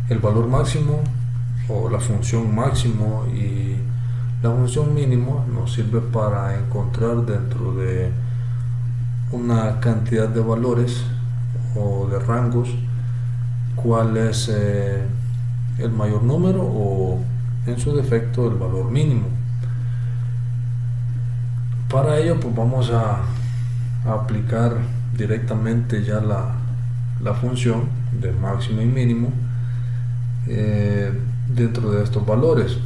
el valor máximo o la función máximo y la función mínimo nos sirve para encontrar dentro de una cantidad de valores o de rangos cuál es el mayor número o en su defecto el valor mínimo. Para ello pues vamos a aplicar directamente ya la función de máximo y mínimo dentro de estos valores.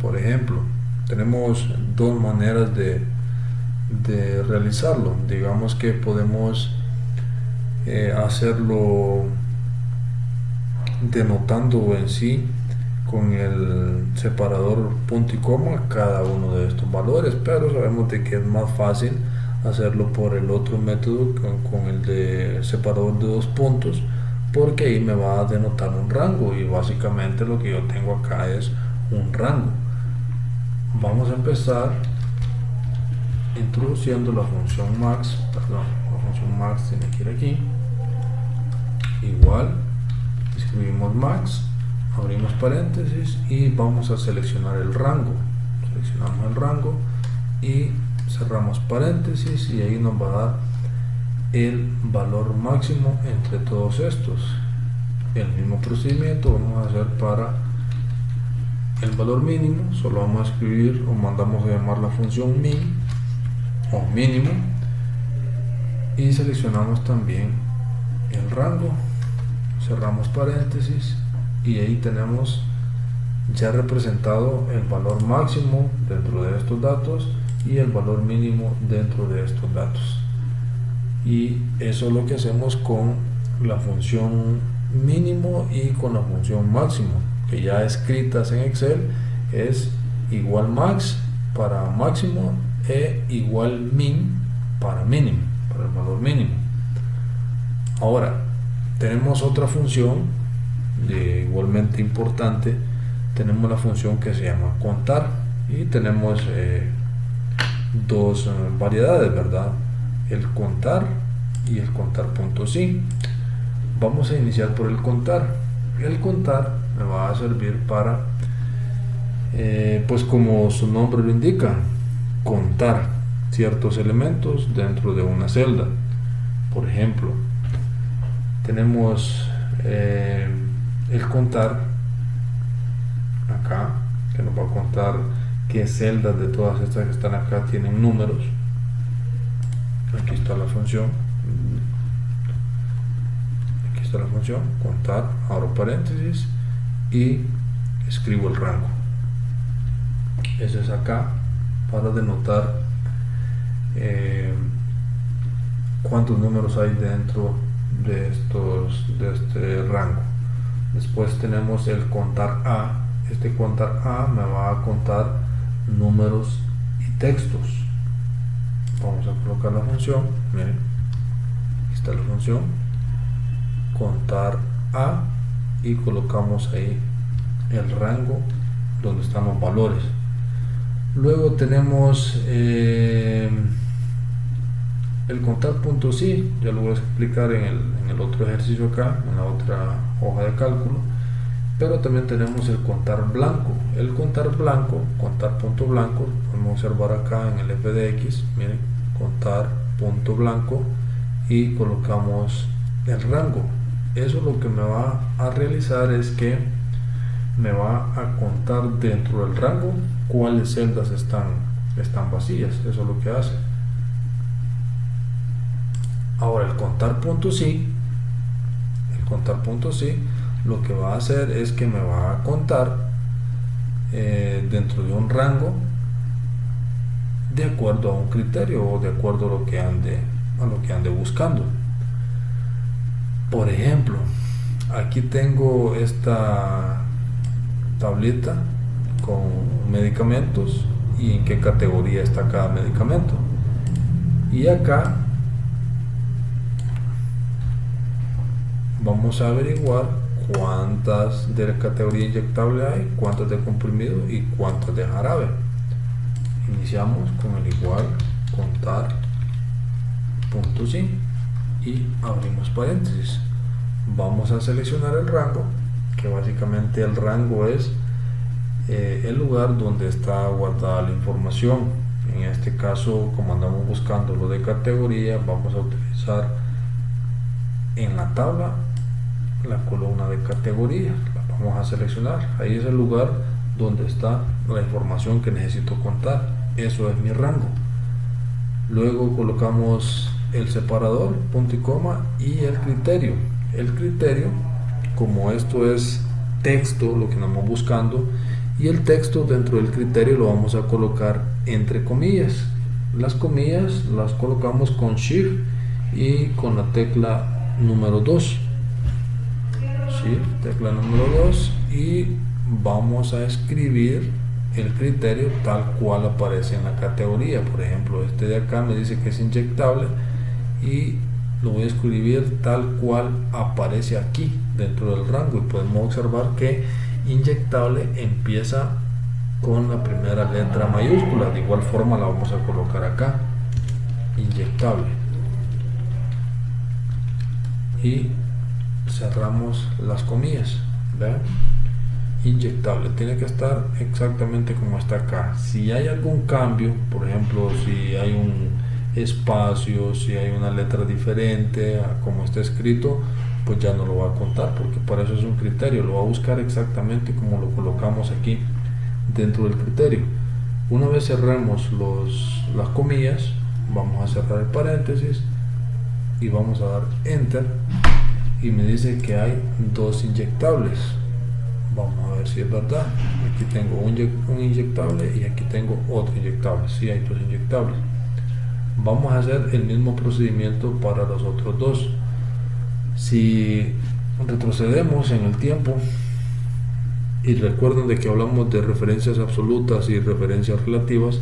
Por ejemplo, tenemos dos maneras de realizarlo. Digamos que podemos hacerlo denotando en sí con el separador punto y coma cada uno de estos valores, pero sabemos de que es más fácil hacerlo por el otro método con el de separador de dos puntos, porque ahí me va a denotar un rango y básicamente lo que yo tengo acá es un rango. Vamos a empezar introduciendo la función max, la función max tiene que ir aquí, igual escribimos max, abrimos paréntesis y vamos a seleccionar el rango, seleccionamos el rango y cerramos paréntesis y ahí nos va a dar el valor máximo entre todos estos. El mismo procedimiento vamos a hacer para el valor mínimo, solo vamos a escribir o mandamos a llamar la función min o mínimo y seleccionamos también el rango, cerramos paréntesis y ahí tenemos ya representado el valor máximo dentro de estos datos y el valor mínimo dentro de estos datos. Y eso es lo que hacemos con la función mínimo y con la función máximo, que ya escritas en Excel es igual max para máximo e igual min para mínimo, para el valor mínimo. Ahora tenemos otra función igualmente importante, tenemos la función que se llama contar y tenemos dos variedades, ¿verdad? El contar y el contar punto sí. Vamos a iniciar por el contar. El contar me va a servir para pues como su nombre lo indica, contar ciertos elementos dentro de una celda. Por ejemplo, tenemos el contar acá, que nos va a contar qué celdas de todas estas que están acá tienen números. Aquí está la función, contar, abro paréntesis y escribo el rango. Ese es acá para denotar cuántos números hay dentro de este rango. Después tenemos el contar a. Este contar a me va a contar números y textos. Vamos a colocar la función, miren, aquí está la función contar a y colocamos ahí el rango donde están los valores. Luego tenemos el contar punto sí, ya lo voy a explicar en el otro ejercicio acá, en la otra hoja de cálculo. Pero también tenemos el contar blanco. El contar blanco, contar punto blanco, podemos observar acá en el FDX, miren, contar punto blanco y colocamos el rango. Eso lo que me va a realizar es que me va a contar dentro del rango cuáles celdas están vacías. Eso es lo que hace. Ahora el contar punto sí, lo que va a hacer es que me va a contar dentro de un rango de acuerdo a un criterio o de acuerdo a lo que ande buscando. Por ejemplo, aquí tengo esta tablita con medicamentos y en qué categoría está cada medicamento. Y acá vamos a averiguar cuántas de la categoría inyectable hay, cuántas de comprimido y cuántas de jarabe. Iniciamos con el igual contar punto sí y abrimos paréntesis. Vamos a seleccionar el rango que básicamente el rango es el lugar donde está guardada la información. En este caso, como andamos buscando lo de categoría, vamos a utilizar en la tabla la columna de categoría, la vamos a seleccionar. Ahí es el lugar donde está la información que necesito contar. Eso es mi rango. Luego colocamos el separador, punto y coma, y el criterio. El criterio, como esto es texto, lo que andamos buscando, y el texto dentro del criterio lo vamos a colocar entre comillas. Las comillas las colocamos con Shift y con la tecla número 2. Shift, tecla número 2, y vamos a escribir el criterio tal cual aparece en la categoría. Por ejemplo, este de acá me dice que es inyectable y lo voy a escribir tal cual aparece aquí dentro del rango, y podemos observar que inyectable empieza con la primera letra mayúscula. De igual forma la vamos a colocar acá, inyectable, y cerramos las comillas. ¿Vean? Inyectable tiene que estar exactamente como está acá. Si hay algún cambio, por ejemplo, si hay un espacio, si hay una letra diferente a como está escrito, pues ya no lo va a contar, porque para eso es un criterio. Lo va a buscar exactamente como lo colocamos aquí dentro del criterio. Una vez cerremos las comillas, vamos a cerrar el paréntesis y vamos a dar enter, y me dice que hay dos inyectables. Vamos a ver si es verdad. Aquí tengo un inyectable y aquí tengo otro inyectable. Sí, hay dos inyectables. Vamos a hacer el mismo procedimiento para los otros dos. Si retrocedemos en el tiempo, y recuerden de que hablamos de referencias absolutas y referencias relativas,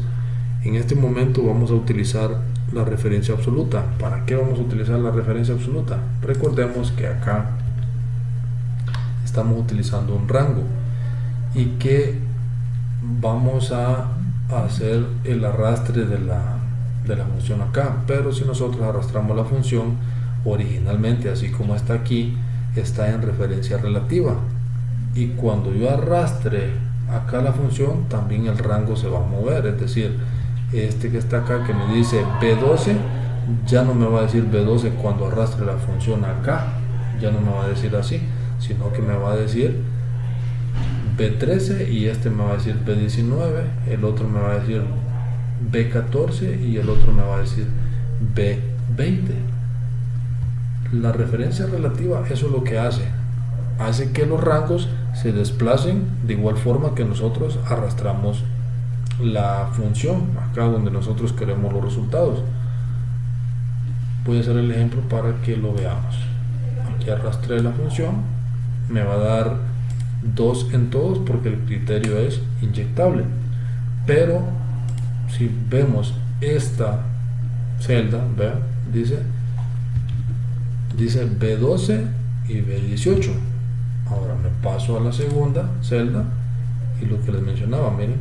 en este momento vamos a utilizar la referencia absoluta. ¿Para qué vamos a utilizar la referencia absoluta? Recordemos que acá estamos utilizando un rango y que vamos a hacer el arrastre de la función acá, pero si nosotros arrastramos la función originalmente, así como está aquí, está en referencia relativa, y cuando yo arrastre acá la función, también el rango se va a mover. Es decir, este que está acá que me dice B12, ya no me va a decir B12 cuando arrastre la función acá, ya no me va a decir así, sino que me va a decir B13, y este me va a decir B19, el otro me va a decir B14 y el otro me va a decir B20. La referencia relativa, eso es lo que hace que los rangos se desplacen de igual forma que nosotros arrastramos la función acá donde nosotros queremos los resultados. Voy a hacer el ejemplo para que lo veamos. Aquí arrastré la función, me va a dar 2 en todos porque el criterio es inyectable, pero si vemos esta celda, vean, dice B12 y B18. Ahora me paso a la segunda celda y lo que les mencionaba, miren,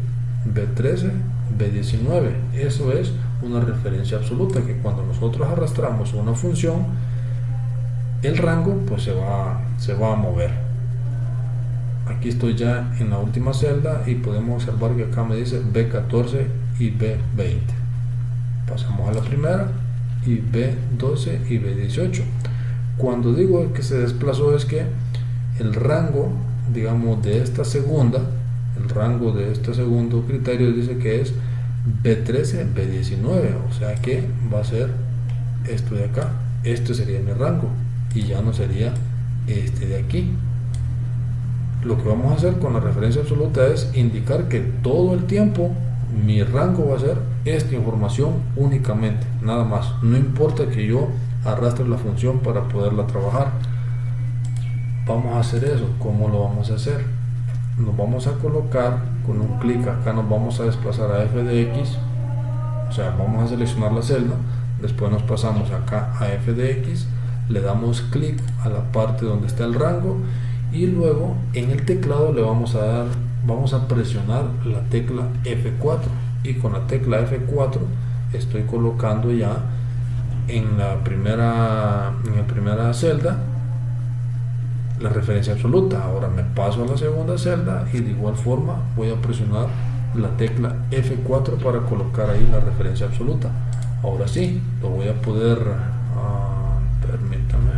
B13, B19. Eso es una referencia absoluta, que cuando nosotros arrastramos una función, el rango pues se va a mover. Aquí estoy ya en la última celda y podemos observar que acá me dice B14 y B20. Pasamos a la primera, y B12 y B18. Cuando digo que se desplazó, es que el rango, digamos, de esta segunda, el rango de este segundo criterio dice que es B13, B19, o sea que va a ser esto de acá. Este sería mi rango y ya no sería este de aquí. Lo que vamos a hacer con la referencia absoluta es indicar que todo el tiempo mi rango va a ser esta información únicamente, nada más. No importa que yo arrastre la función para poderla trabajar. Vamos a hacer eso. ¿Cómo lo vamos a hacer? Nos vamos a colocar con un clic acá, nos vamos a desplazar a f de x, o sea, vamos a seleccionar la celda, después nos pasamos acá a f de x, le damos clic a la parte donde está el rango, y luego en el teclado le vamos a presionar la tecla F4, y con la tecla F4 estoy colocando ya en la primera celda la referencia absoluta. Ahora me paso a la segunda celda y de igual forma voy a presionar la tecla F4 para colocar ahí la referencia absoluta. Ahora sí, lo voy a poder, permítame,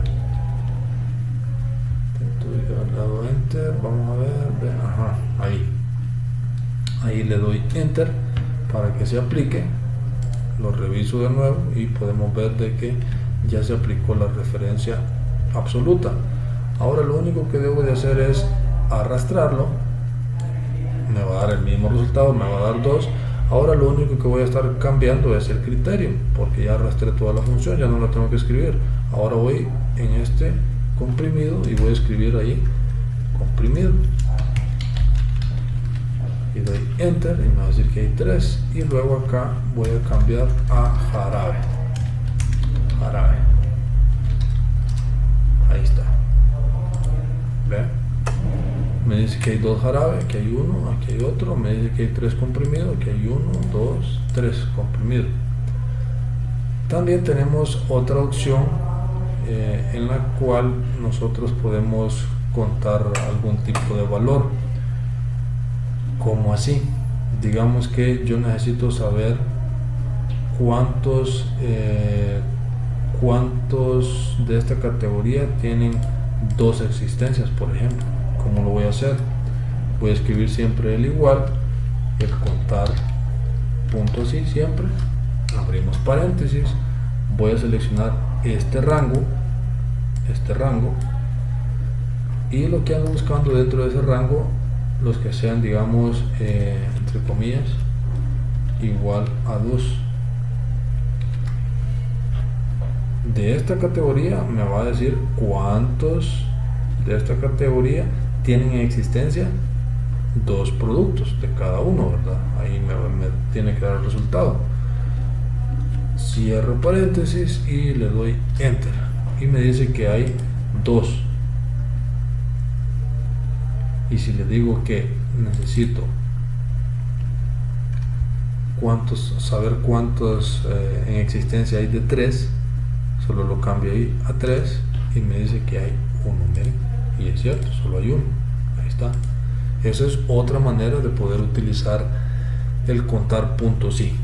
al lado Enter, vamos a ver, ajá, ahí le doy Enter para que se aplique, lo reviso de nuevo y podemos ver de que ya se aplicó la referencia absoluta. Ahora lo único que debo de hacer es arrastrarlo, me va a dar el mismo resultado, me va a dar 2. Ahora lo único que voy a estar cambiando es el criterio, porque ya arrastré toda la función, ya no la tengo que escribir. Ahora voy en este comprimido y voy a escribir ahí comprimido y doy Enter y me va a decir que hay 3, y luego acá voy a cambiar a jarabe. Ahí está, ¿ven? Me dice que hay 2 jarabe, aquí hay 1, aquí hay otro, me dice que hay 3 comprimidos, aquí hay 1, 2, 3 comprimidos. También tenemos otra opción en la cual nosotros podemos contar algún tipo de valor. Como así, digamos que yo necesito saber cuántos de esta categoría tienen 2 existencias, por ejemplo. ¿Cómo lo voy a hacer? Voy a escribir siempre el igual, el contar punto así siempre, abrimos paréntesis, voy a seleccionar este rango, y lo que ando buscando dentro de ese rango, los que sean, digamos, entre comillas, igual a 2. De esta categoría me va a decir cuántos de esta categoría tienen en existencia 2 productos de cada uno, ¿verdad? Ahí me tiene que dar el resultado. Cierro paréntesis y le doy Enter y me dice que hay 2. Y si le digo que necesito saber cuántos en existencia hay de 3, solo lo cambio ahí a 3 y me dice que hay 1, miren, y es cierto, solo hay 1, ahí está. Esa es otra manera de poder utilizar el contar puntos sí.